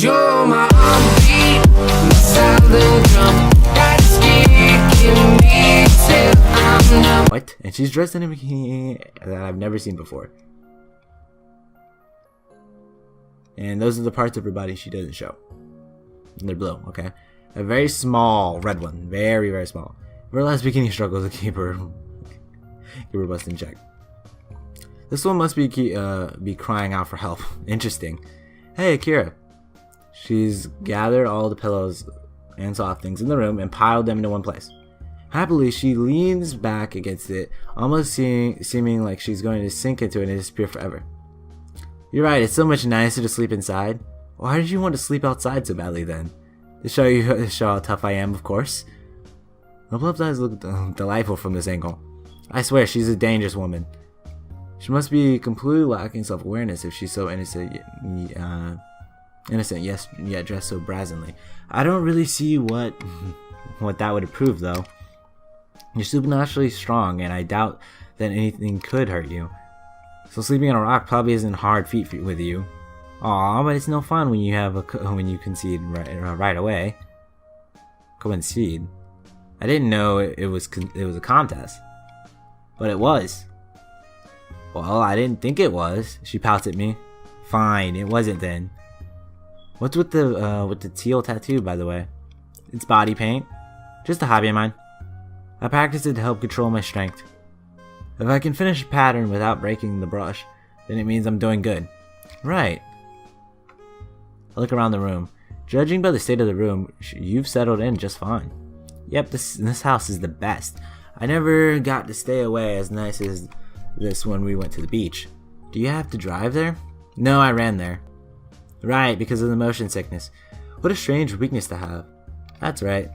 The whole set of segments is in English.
You're my heartbeat, my silent drum that's kicking me till I'm numb. What? And she's dressed in a bikini that I've never seen before. And those are the parts of her body she doesn't show. And they're blue, okay? A very small red one. Very, very small. Her last bikini struggle to keep her bust in check. This one must be crying out for help. Interesting. Hey, Akira. She's gathered all the pillows and soft things in the room and piled them into one place. Happily, she leans back against it, almost seeming like she's going to sink into it and disappear forever. You're right, it's so much nicer to sleep inside. Why did you want to sleep outside so badly then? To show how tough I am, of course. My beloved eyes look delightful from this angle. I swear, she's a dangerous woman. She must be completely lacking self-awareness if she's so innocent, yes, yet dressed so brazenly. I don't really see what that would prove, though. You're supernaturally strong, and I doubt that anything could hurt you. So sleeping on a rock probably isn't hard feat with you. Aw, but it's no fun when you concede right away. Concede. I didn't know it was a contest, but it was. Well, I didn't think it was. She pouts at me. Fine, it wasn't then. What's with the teal tattoo, by the way? It's body paint. Just a hobby of mine. I practice it to help control my strength. If I can finish a pattern without breaking the brush, then it means I'm doing good. Right. I look around the room. Judging by the state of the room, you've settled in just fine. Yep, this house is the best. I never got to stay away as nice as this when we went to the beach. Do you have to drive there? No, I ran there. Right, because of the motion sickness. What a strange weakness to have. That's right.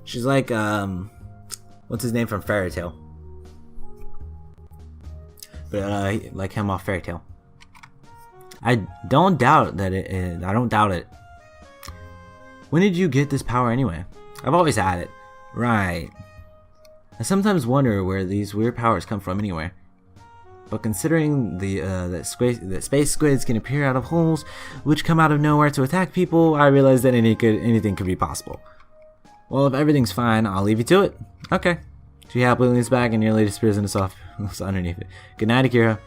She's like, what's his name from Fairy Tail? But, like him off Fairy Tail. I don't doubt it. When did you get this power anyway? I've always had it. Right. I sometimes wonder where these weird powers come from anyway. But considering that space squids can appear out of holes, which come out of nowhere to attack people, I realize that anything could be possible. Well, if everything's fine, I'll leave you to it. Okay. She happily leans back and nearly disappears into soft underneath it. Good night, Akira.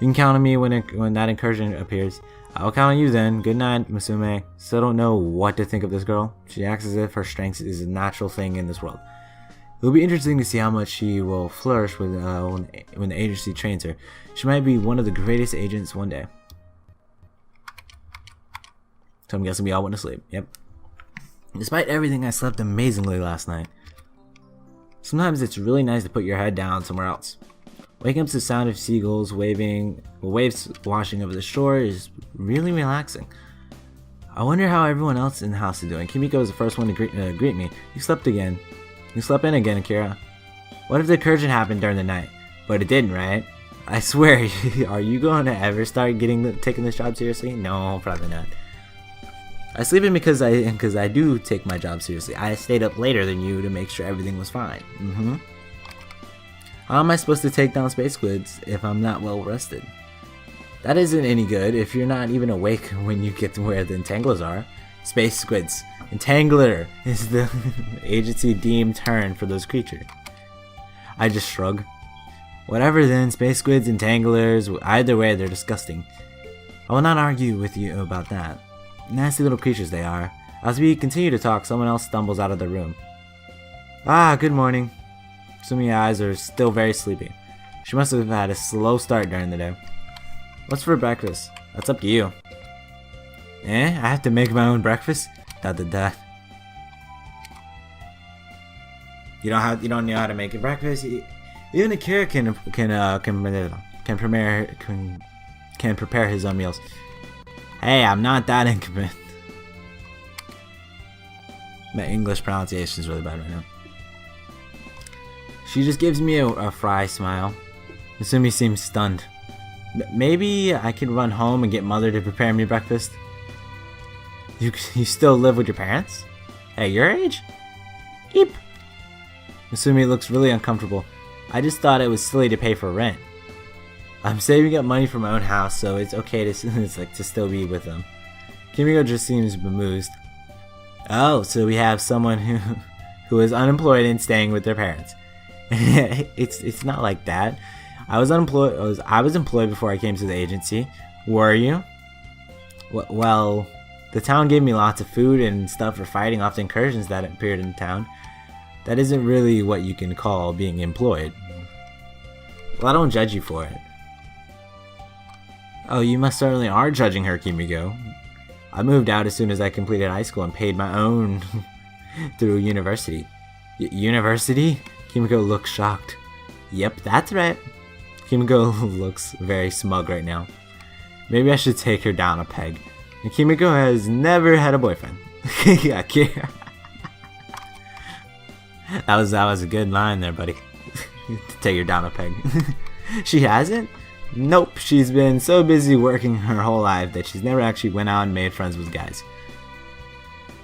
You can count on me when that incursion appears. I'll count on you then. Good night, Musume. Still don't know what to think of this girl. She acts as if her strength is a natural thing in this world. It will be interesting to see how much she will flourish when the agency trains her. She might be one of the greatest agents one day. So I'm guessing we all went to sleep. Yep. Despite everything, I slept amazingly last night. Sometimes it's really nice to put your head down somewhere else. Waking up to the sound of seagulls waves washing over the shore is really relaxing. I wonder how everyone else in the house is doing. Kimiko was the first one to greet me. You slept again. You slept in again, Akira. What if the incursion happened during the night? But it didn't, right? I swear, are you going to ever start taking this job seriously? No, probably not. I sleep in because I do take my job seriously. I stayed up later than you to make sure everything was fine. How am I supposed to take down space squids if I'm not well rested? That isn't any good if you're not even awake when you get to where the entanglers are. Space squids. Entangler is the agency deemed term for those creatures. I just shrug. Whatever then, space squids, entanglers, either way they're disgusting. I will not argue with you about that. Nasty little creatures they are. As we continue to talk, someone else stumbles out of the room. Ah, good morning. Sumi's eyes are still very sleepy. She must have had a slow start during the day. What's for breakfast? That's up to you. I have to make my own breakfast? Dot. You don't know how to make a breakfast. Even Akira can prepare his own meals. Hey, I'm not that incompetent. My English pronunciation is really bad right now. She just gives me a wry smile. Misumi seems stunned. Maybe I can run home and get Mother to prepare me breakfast. You still live with your parents? At your age? Eep. Misumi looks really uncomfortable. I just thought it was silly to pay for rent. I'm saving up money for my own house, so it's okay to still be with them. Kimiko just seems bemused. Oh, so we have someone who is unemployed and staying with their parents. It's not like that. I was unemployed. I was employed before I came to the agency. Were you? Well, the town gave me lots of food and stuff for fighting off the incursions that appeared in town. That isn't really what you can call being employed. Well, I don't judge you for it. Oh, you must certainly are judging her, Kimiko. I moved out as soon as I completed high school and paid my own through university. University? Kimiko looks shocked. Yep, that's right. Kimiko looks very smug right now. Maybe I should take her down a peg. And Kimiko has never had a boyfriend. Yeah, that was a good line there, buddy. To take her down a peg. She hasn't? Nope, she's been so busy working her whole life that she's never actually went out and made friends with guys.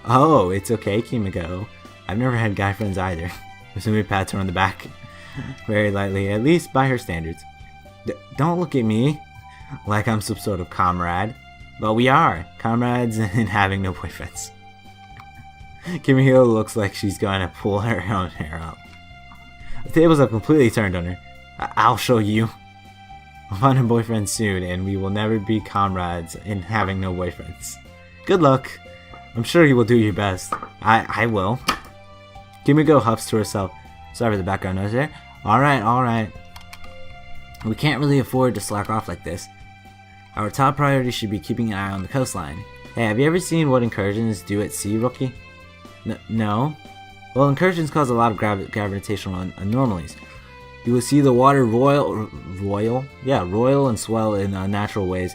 Oh, it's okay, Kimiko. I've never had guy friends either. Masumi pats her on the back. Very lightly, at least by her standards. Don't look at me like I'm some sort of comrade. But we are. Comrades and having no boyfriends. Kimiko looks like she's going to pull her own hair out. The tables have completely turned on her. I'll show you. I'll find a boyfriend soon, and we will never be comrades in having no boyfriends. Good luck. I'm sure you will do your best. I will. Kimiko huffs to herself. Sorry for the background noise there. Alright. We can't really afford to slack off like this. Our top priority should be keeping an eye on the coastline. Hey, have you ever seen what incursions do at sea, Rookie? No? Well, incursions cause a lot of gravitational anomalies. You will see the water roil and swell in unnatural ways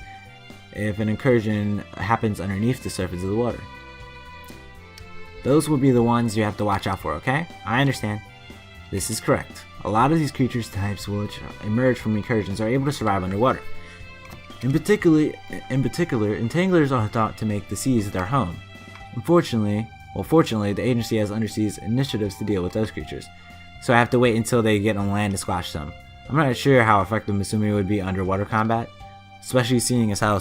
if an incursion happens underneath the surface of the water. Those will be the ones you have to watch out for, okay? I understand. This is correct. A lot of these creatures types which emerge from incursions are able to survive underwater. In particular, entanglers are thought to make the seas their home. Fortunately, the agency has underseas initiatives to deal with those creatures. So I have to wait until they get on land to squash them. I'm not sure how effective Masumi would be underwater combat, especially seeing as how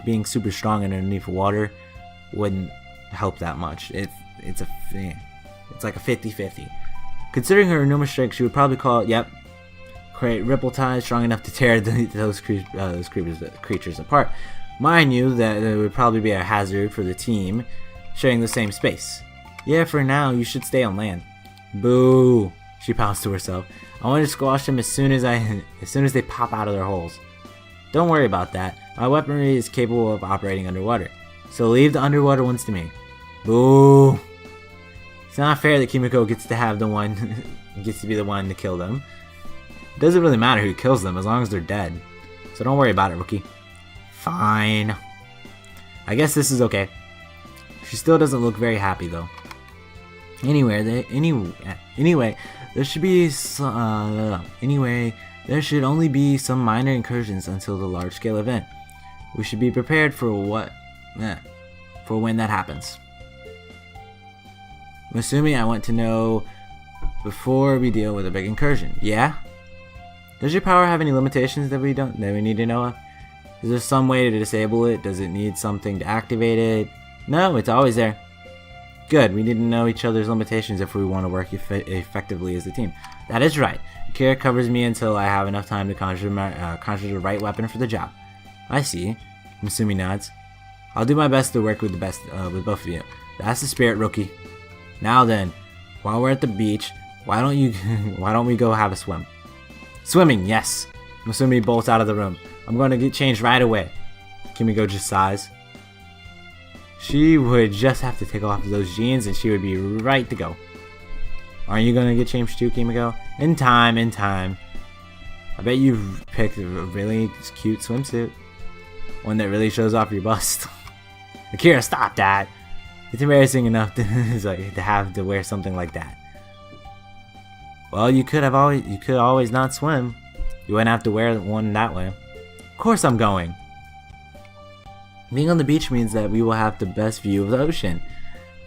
being super strong underneath water wouldn't help that much. It's like a 50-50. Considering her enormous strength, she would probably create ripple tides strong enough to tear those creatures apart. Mind you, that it would probably be a hazard for the team sharing the same space. Yeah, for now, you should stay on land. Boo! She pouts to herself. I want to squash them as soon as they pop out of their holes. Don't worry about that. My weaponry is capable of operating underwater. So leave the underwater ones to me. Boo! It's not fair that Kimiko gets to be the one to kill them. It doesn't really matter who kills them as long as they're dead. So don't worry about it, Rookie. Fine. I guess this is okay. She still doesn't look very happy though. Anyway, there should only be some minor incursions until the large-scale event. We should be prepared for when that happens. I'm assuming I want to know before we deal with a big incursion. Yeah? Does your power have any limitations that we need to know of? Is there some way to disable it? Does it need something to activate it? No, it's always there. Good, we need to know each other's limitations if we want to work effectively as a team. That is right. Akira covers me until I have enough time to conjure the right weapon for the job. I see. Masumi nods. I'll do my best to work with with both of you. That's the spirit, Rookie. Now then, while we're at the beach, why don't we go have a swim? Swimming, yes. Masumi bolts out of the room. I'm going to get changed right away. Kimiko just sighs. She would just have to take off those jeans and she would be right to go. Aren't you going to get changed too, Kimiko? In time. I bet you've picked a really cute swimsuit. One that really shows off your bust. Akira, stop that. It's embarrassing enough to have to wear something like that. Well, you could always not swim. You wouldn't have to wear one that way. Of course I'm going. Being on the beach means that we will have the best view of the ocean.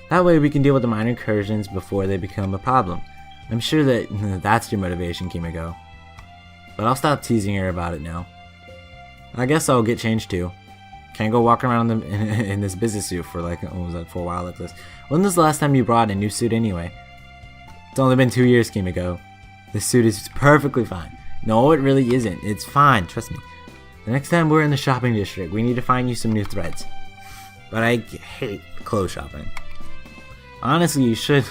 That way we can deal with the minor incursions before they become a problem. I'm sure that that's your motivation, Kimiko. But I'll stop teasing her about it now. I guess I'll get changed too. Can't go walk around in this business suit for like, for a while like this. When was the last time you brought a new suit anyway? It's only been 2 years, Kimiko. This suit is perfectly fine. No, it really isn't. It's fine, trust me. The next time we're in the shopping district, we need to find you some new threads. But I hate clothes shopping. Honestly, you should.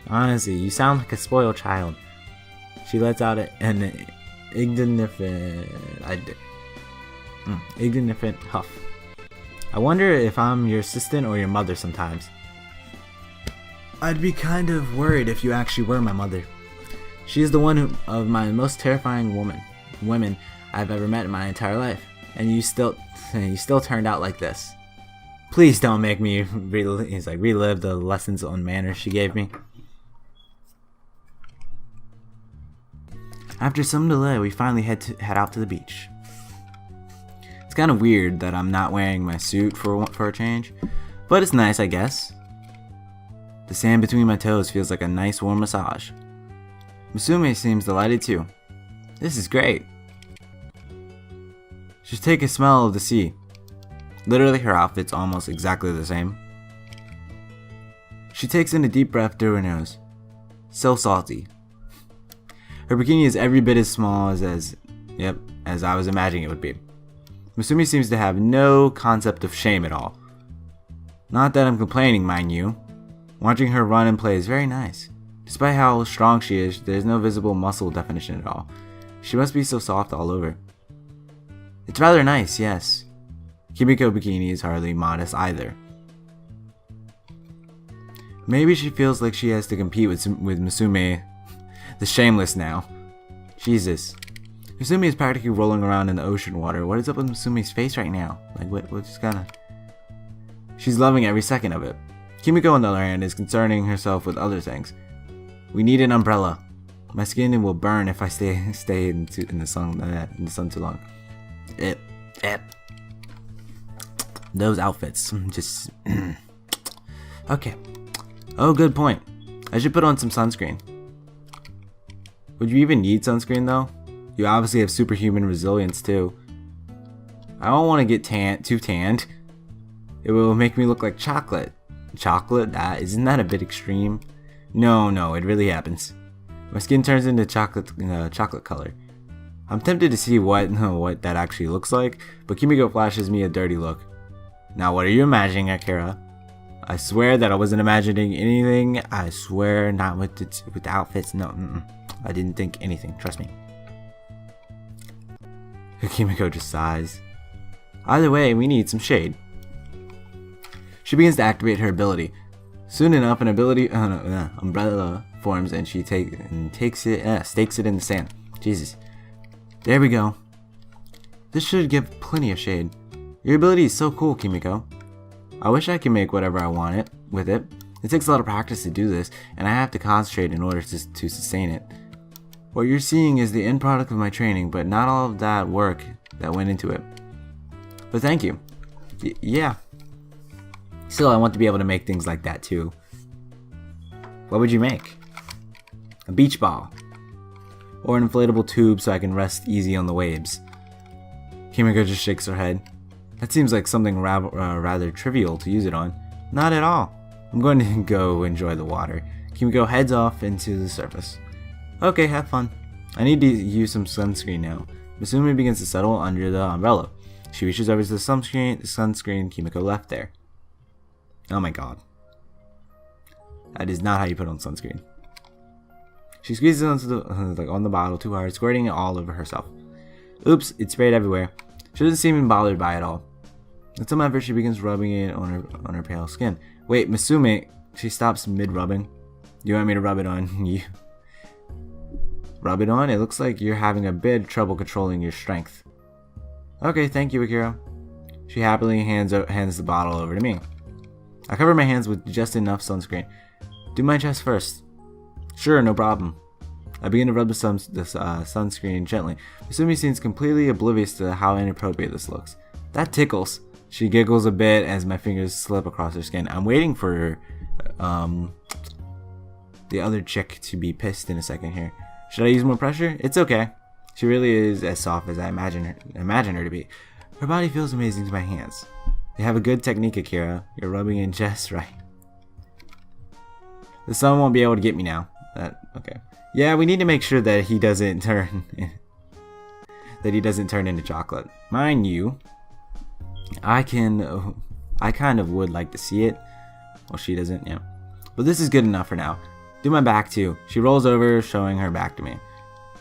Honestly, you sound like a spoiled child. She lets out an ignificant huff. I wonder if I'm your assistant or your mother sometimes. I'd be kind of worried if you actually were my mother. She is the one of my most terrifying women I've ever met in my entire life, and you still turned out like this. Please don't make me relive the lessons on manners she gave me. After some delay, we finally head out to the beach. It's kind of weird that I'm not wearing my suit for a change, but it's nice, I guess. The sand between my toes feels like a nice warm massage. Musume seems delighted too. This is great. Just take a smell of the sea. Literally, her outfit's almost exactly the same. She takes in a deep breath through her nose. So salty. Her bikini is every bit as small as I was imagining it would be. Musume seems to have no concept of shame at all. Not that I'm complaining, mind you. Watching her run and play is very nice. Despite how strong she is, there's no visible muscle definition at all. She must be so soft all over. It's rather nice, yes. Kimiko bikini is hardly modest either. Maybe she feels like she has to compete with Musume, the shameless now. Jesus. Musume is practically rolling around in the ocean water. What is up with Musume's face right now? Like, what's gonna... She's loving every second of it. Kimiko, on the other hand, is concerning herself with other things. We need an umbrella. My skin will burn if I stay in the sun too long. Those outfits, just... Okay. Oh, good point. I should put on some sunscreen. Would you even need sunscreen though? You obviously have superhuman resilience too. I don't want to get too tanned. It will make me look like chocolate. Chocolate? Isn't that a bit extreme? No, it really happens. My skin turns into chocolate color. I'm tempted to see what that actually looks like, but Kimiko flashes me a dirty look. Now what are you imagining, Akira? I swear that I wasn't imagining anything. I swear, not with the outfits. No, I didn't think anything. Trust me. Kimiko just sighs. Either way, we need some shade. She begins to activate her ability. Soon enough, an umbrella forms, and she stakes it in the sand. Jesus. There we go. This should give plenty of shade. Your ability is so cool, Kimiko. I wish I could make whatever I want with it. It takes a lot of practice to do this, and I have to concentrate in order to sustain it. What you're seeing is the end product of my training, but not all of that work that went into it. But thank you. Yeah. Still, I want to be able to make things like that too. What would you make? A beach ball. Or an inflatable tube so I can rest easy on the waves. Kimiko just shakes her head. That seems like something rather trivial to use it on. Not at all. I'm going to go enjoy the water. Kimiko heads off into the surface. Okay, have fun. I need to use some sunscreen now. Musume begins to settle under the umbrella. She reaches over to the sunscreen Kimiko left there. Oh my god. That is not how you put on sunscreen. She squeezes onto on the bottle too hard, squirting it all over herself. Oops, it sprayed everywhere. She doesn't seem bothered by it all. With some effort, she begins rubbing it on her pale skin. Wait, Musume, she stops mid-rubbing. You want me to rub it on you? Rub it on? It looks like you're having a bit of trouble controlling your strength. Okay, thank you, Akira. She happily hands the bottle over to me. I cover my hands with just enough sunscreen. Do my chest first. Sure, no problem. I begin to rub the sunscreen gently. Musume seems completely oblivious to how inappropriate this looks. That tickles. She giggles a bit as my fingers slip across her skin. I'm waiting for the other chick to be pissed in a second here. Should I use more pressure? It's okay. She really is as soft as I imagine her to be. Her body feels amazing to my hands. You have a good technique, Akira. You're rubbing in just right. The sun won't be able to get me now. Okay. Yeah, we need to make sure that he doesn't turn into chocolate. Mind you, I kind of would like to see it. Well, she doesn't, yeah. But this is good enough for now. Do my back too. She rolls over, showing her back to me.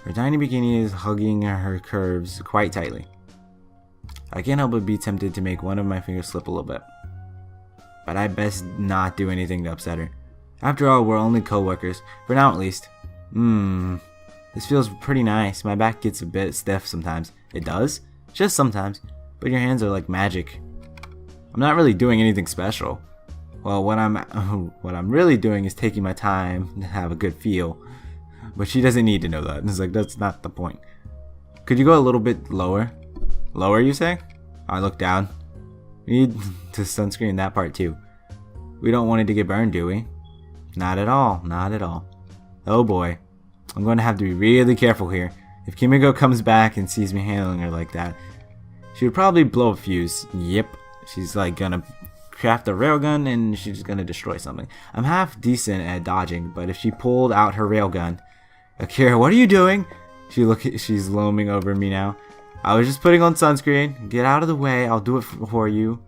Her tiny bikini is hugging her curves quite tightly. I can't help but be tempted to make one of my fingers slip a little bit. But I best not do anything to upset her. After all, we're only co-workers. For now at least. This feels pretty nice. My back gets a bit stiff sometimes. It does? Just sometimes. But your hands are like magic. I'm not really doing anything special. Well, what I'm really doing is taking my time to have a good feel. But she doesn't need to know that. It's like, that's not the point. Could you go a little bit lower? Lower, you say? I look down. We need to sunscreen that part too. We don't want it to get burned, do we? Not at all. Not at all. Oh boy. I'm going to have to be really careful here. If Kimiko comes back and sees me handling her like that, she would probably blow a fuse. Yep. She's like gonna craft a railgun and she's gonna destroy something. I'm half decent at dodging, but if she pulled out her railgun... Akira, what are you doing? She's looming over me now. I was just putting on sunscreen. Get out of the way. I'll do it for you.